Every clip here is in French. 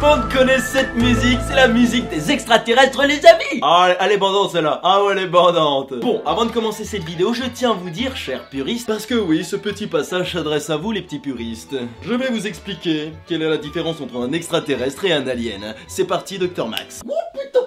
monde connaît cette musique, c'est la musique des extraterrestres les amis. Ah elle est bandante celle-là, ah ouais elle est bandante. Bon, avant de commencer cette vidéo, je tiens à vous dire, chers puristes, parce que oui, ce petit passage s'adresse à vous les petits puristes. Je vais vous expliquer quelle est la différence entre un extraterrestre et un alien. C'est parti, Dr Max. Oh putain,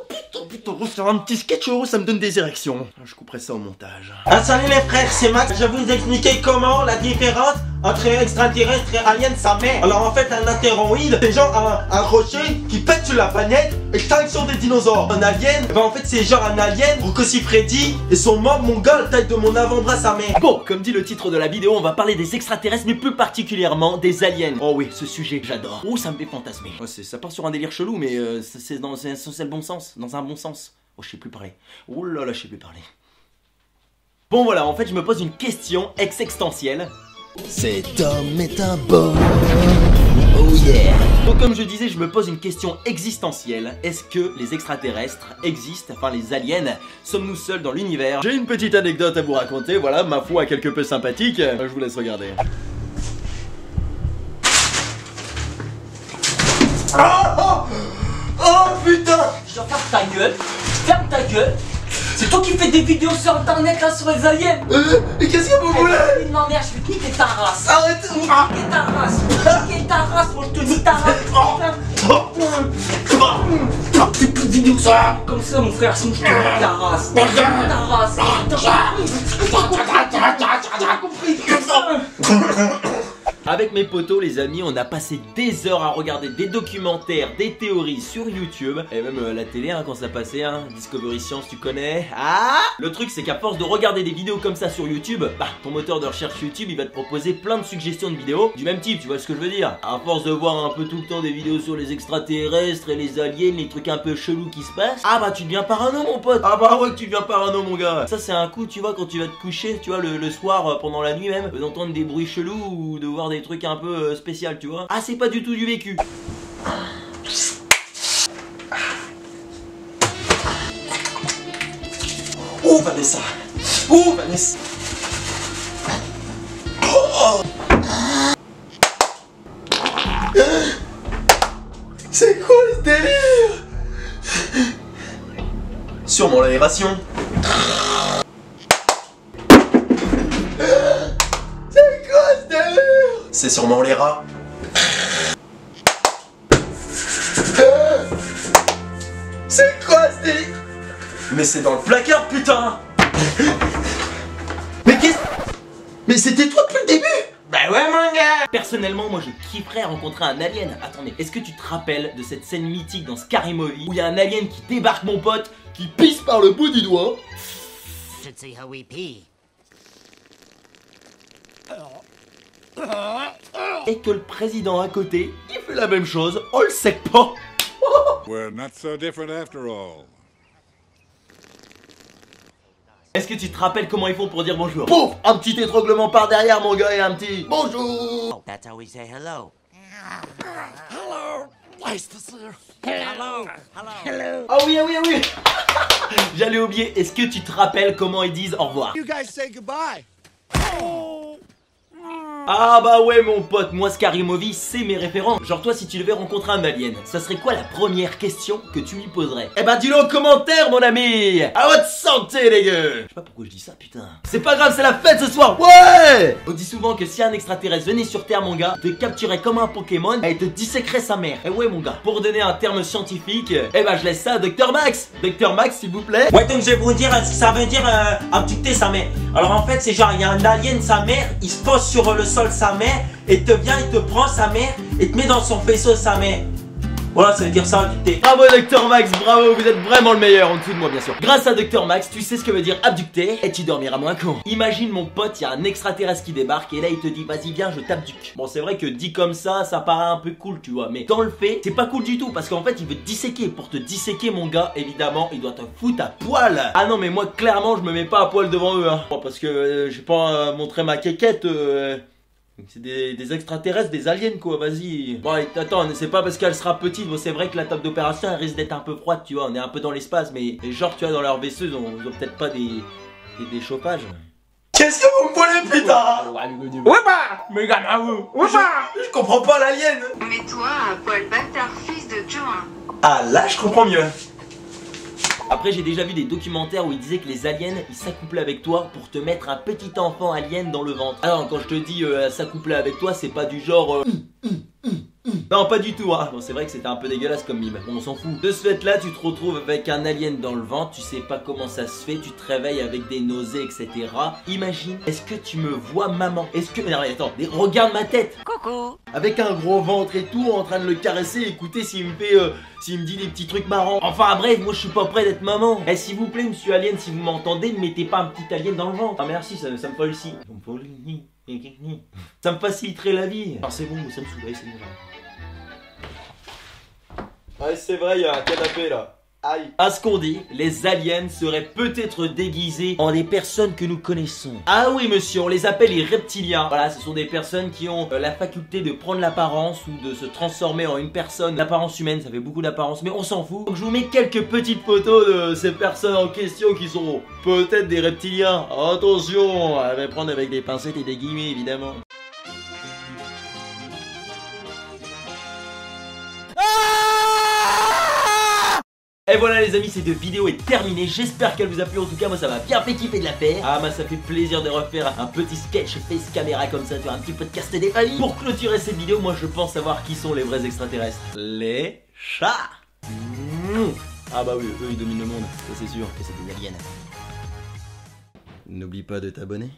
faire un petit sketch, ça me donne des érections. Je couperai ça au montage. Ah salut les frères, c'est Max. Je vais vous expliquer comment la différence entre extraterrestre et alien sa mère. Alors en fait un astéroïde c'est genre un rocher qui pète sur la planète, extinction des dinosaures. Un alien, ben en fait c'est genre un alien, Rocco Freddy et son membre mon gars, la taille de mon avant-bras sa mère. Bon, comme dit le titre de la vidéo, on va parler des extraterrestres mais plus particulièrement des aliens. Oh oui, ce sujet j'adore. Oh ça me fait fantasmer. Ouais, ça part sur un délire chelou mais c'est le bon sens, dans un bon sens. Oh je sais plus parler. Oh là là je sais plus parler. Bon voilà, en fait je me pose une question existentielle. Cet homme est un bon. Oh yeah. Donc comme je disais, je me pose une question existentielle. Est-ce que les extraterrestres existent? Enfin les aliens? Sommes-nous seuls dans l'univers? J'ai une petite anecdote à vous raconter, voilà, ma foi quelque peu sympathique. Je vous laisse regarder. Oh putain. Je dois faire ta gueule, ferme ta gueule. C'est toi qui fais des vidéos sur internet là sur les aliens. Et qu'est-ce que vous voulez? Non merde, je vais niquer ta race. Arrête. Niquer ta race. Niquer ta race, moi je te nique ta race. Fais plus de vidéos sur comme ça mon frère, sinon je te nique ta race. Ta race. T'as compris. Avec mes potos les amis, on a passé des heures à regarder des documentaires, des théories sur YouTube. Et même la télé hein, quand ça passait, hein, Discovery Science tu connais. Ah, le truc c'est qu'à force de regarder des vidéos comme ça sur YouTube, bah ton moteur de recherche YouTube il va te proposer plein de suggestions de vidéos du même type, tu vois ce que je veux dire. À force de voir un peu tout le temps des vidéos sur les extraterrestres et les aliens, les trucs un peu chelous qui se passent, ah bah tu deviens parano mon pote. Ah bah ouais que tu deviens parano mon gars. Ça c'est un coup tu vois quand tu vas te coucher, tu vois le soir pendant la nuit même, d'entendre des bruits chelous ou de voir des trucs un peu spécial tu vois. Ah c'est pas du tout du vécu. Oh Vanessa. Oh Vanessa. Oh. C'est quoi ce délire? Sûrement l'aération. C'est sûrement les rats. C'est quoi ce délire? Mais c'est dans le placard putain. Mais qu'est-ce? Mais c'était toi depuis le début? Bah ouais mon gars. Personnellement moi je kifferais rencontrer un alien. Attendez, est-ce que tu te rappelles de cette scène mythique dans Scary Movie où il y a un alien qui débarque mon pote, qui pisse par le bout du doigt? Should see how we pee. Et que le président à côté, il fait la même chose, on le sait pas. We're not so different after all. Est-ce que tu te rappelles comment ils font pour dire bonjour? Pouf! Un petit étranglement par derrière mon gars et un petit bonjour. That's how we say hello. Ah oui, ah oui, ah oui. J'allais oublier, est-ce que tu te rappelles comment ils disent au revoir? You guys say goodbye. Ah bah ouais mon pote, moi Scary Movie c'est mes références. Genre toi si tu devais rencontrer un alien, ça serait quoi la première question que tu lui poserais? Eh bah dis-le en commentaire mon ami. À votre santé les gars. Je sais pas pourquoi je dis ça putain. C'est pas grave, c'est la fête ce soir. Ouais. On dit souvent que si un extraterrestre venait sur Terre mon gars, te capturait comme un Pokémon et te disséquerait sa mère. Eh ouais mon gars, pour donner un terme scientifique, eh bah je laisse ça à Dr Max. Dr Max s'il vous plaît. Ouais donc je vais vous dire ce que ça veut dire abducter sa mère. Alors en fait c'est genre il y a un alien sa mère, il se pose sur le sol sa mère et te vient, il te prend sa mère et te met dans son faisceau sa mère. Voilà, ça veut dire ça, abducter. Bravo Dr Max, bravo, vous êtes vraiment le meilleur en dessous de moi bien sûr. Grâce à Dr Max, tu sais ce que veut dire abducter et tu dormiras moins con. Imagine mon pote, il y a un extraterrestre qui débarque et là il te dit vas-y viens je t'abduque. Bon c'est vrai que dit comme ça paraît un peu cool tu vois, mais dans le fait c'est pas cool du tout parce qu'en fait il veut te disséquer. Pour te disséquer mon gars, évidemment il doit te foutre à poil. Ah non mais moi clairement je me mets pas à poil devant eux hein. Bon, parce que j'ai pas montré ma quéquette c'est des extraterrestres, des aliens quoi, vas-y. Bon attends, c'est pas parce qu'elle sera petite, bon c'est vrai que la table d'opération elle risque d'être un peu froide tu vois, on est un peu dans l'espace, mais genre tu vois dans leur vaisseau ils ont peut-être pas des chauffages. Qu'est-ce que vous me voulez putain? Ouais bah, mais gamin vous. Ouais bah. Je comprends pas l'alien. Mais toi, un poil bâtard, fils de juin. Ah là, je comprends mieux. Après j'ai déjà vu des documentaires où ils disaient que les aliens ils s'accouplaient avec toi pour te mettre un petit enfant alien dans le ventre. Alors quand je te dis s'accoupler avec toi, c'est pas du genre non pas du tout hein. Bon c'est vrai que c'était un peu dégueulasse comme mime, bon, on s'en fout. De ce fait là tu te retrouves avec un alien dans le ventre, tu sais pas comment ça se fait, tu te réveilles avec des nausées etc. Imagine, est-ce que tu me vois maman? Est-ce que... Non, attends, regarde ma tête. Coucou. Avec un gros ventre et tout, en train de le caresser, écoutez s'il me fait... s'il me dit des petits trucs marrants. Enfin bref, moi je suis pas prêt d'être maman. Eh s'il vous plaît monsieur alien, si vous m'entendez, ne mettez pas un petit alien dans le ventre. Ah merci, ça me facilite. Ça me faciliterait la vie. Alors c'est bon, ça me saoule, c'est bon. Ouais c'est vrai, il y a un canapé là. Aïe. À ce qu'on dit, les aliens seraient peut-être déguisés en des personnes que nous connaissons. Ah oui monsieur, on les appelle les reptiliens. Voilà, ce sont des personnes qui ont la faculté de prendre l'apparence ou de se transformer en une personne d'apparence humaine. Ça fait beaucoup d'apparence, mais on s'en fout. Donc je vous mets quelques petites photos de ces personnes en question qui sont peut-être des reptiliens. Attention, à les prendre avec des pincettes et des guillemets évidemment. Et voilà les amis, cette vidéo est terminée, j'espère qu'elle vous a plu, en tout cas moi ça m'a bien fait kiffer de la faire. Ah moi ça fait plaisir de refaire un petit sketch face caméra comme ça, tu vois, un petit podcast des familles. Pour clôturer cette vidéo, moi je pense savoir qui sont les vrais extraterrestres. Les chats. Ah bah oui, eux ils dominent le monde, ça c'est sûr, et c'est des aliens. N'oublie pas de t'abonner.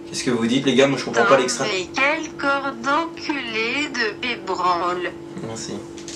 Qu'est-ce que vous dites les gars? Moi je comprends pas l'extrait. Quel corps d'enculé de pébranle. Merci.